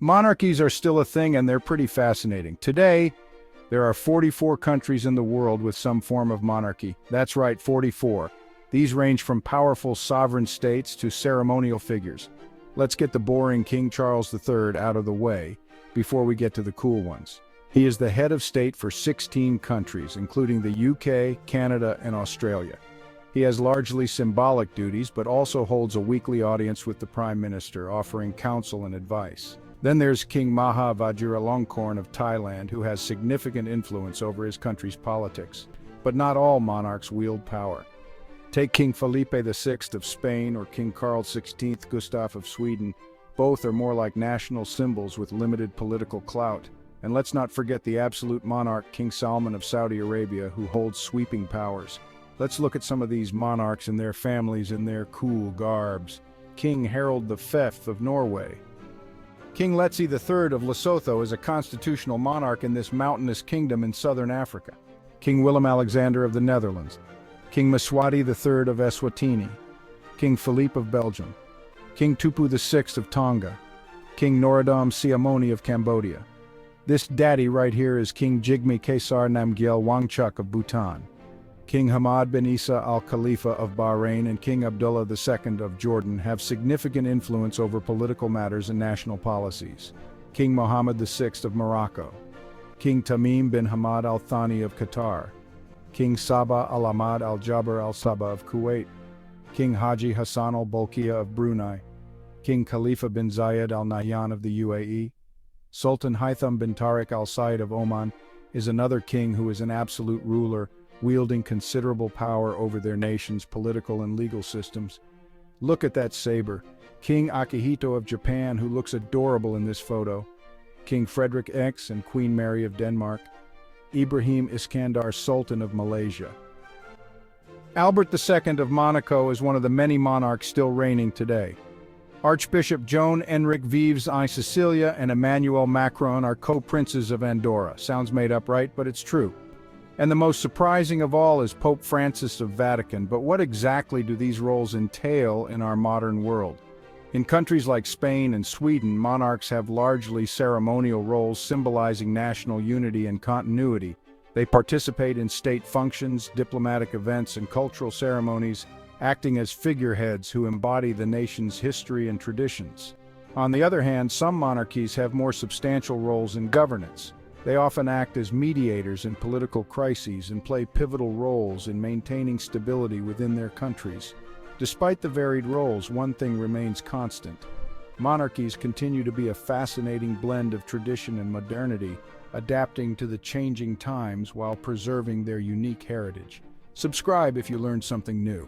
Monarchies are still a thing and they're pretty fascinating. Today, there are 44 countries in the world with some form of monarchy. That's right, 44. These range from powerful sovereign states to ceremonial figures. Let's get the boring King Charles III out of the way before we get to the cool ones. He is the head of state for 16 countries, including the UK, Canada, and Australia. He has largely symbolic duties, but also holds a weekly audience with the Prime Minister, offering counsel and advice. Then there's King Maha Vajiralongkorn of Thailand, who has significant influence over his country's politics. But not all monarchs wield power. Take King Felipe VI of Spain or King Carl XVI Gustaf of Sweden. Both are more like national symbols with limited political clout. And let's not forget the absolute monarch King Salman of Saudi Arabia, who holds sweeping powers. Let's look at some of these monarchs and their families in their cool garbs. King Harald V of Norway. King Letsie III of Lesotho is a constitutional monarch in this mountainous kingdom in southern Africa. King Willem-Alexander of the Netherlands. King Mswati III of Eswatini. King Felipe of Belgium. King Tupu VI of Tonga. King Norodom Sihamoni of Cambodia. This daddy right here is King Jigme Kesar Namgyel Wangchuck of Bhutan. King Hamad bin Isa Al Khalifa of Bahrain and King Abdullah II of Jordan have significant influence over political matters and national policies. King Mohammed VI of Morocco. King Tamim bin Hamad Al Thani of Qatar. King Sabah Al Ahmad Al Jaber Al Sabah of Kuwait. King Haji Hassan Al Bolkiah of Brunei. King Khalifa bin Zayed Al Nahyan of the UAE. Sultan Haitham bin Tariq Al Said of Oman is another king who is an absolute ruler, wielding considerable power over their nation's political and legal systems. Look at that saber. King Akihito of Japan, who looks adorable in this photo. King Frederick X and Queen Mary of Denmark. Ibrahim Iskandar Sultan of Malaysia. Albert II of Monaco is one of the many monarchs still reigning today. Archbishop Joan Enric Vives I Cecilia and Emmanuel Macron are co-princes of Andorra. Sounds made up, right? But it's true. And the most surprising of all is Pope Francis of Vatican. But what exactly do these roles entail in our modern world? In countries like Spain and Sweden, monarchs have largely ceremonial roles symbolizing national unity and continuity. They participate in state functions, diplomatic events, and cultural ceremonies, acting as figureheads who embody the nation's history and traditions. On the other hand, some monarchies have more substantial roles in governance. They often act as mediators in political crises and play pivotal roles in maintaining stability within their countries. Despite the varied roles, one thing remains constant. Monarchies continue to be a fascinating blend of tradition and modernity, adapting to the changing times while preserving their unique heritage. Subscribe if you learned something new.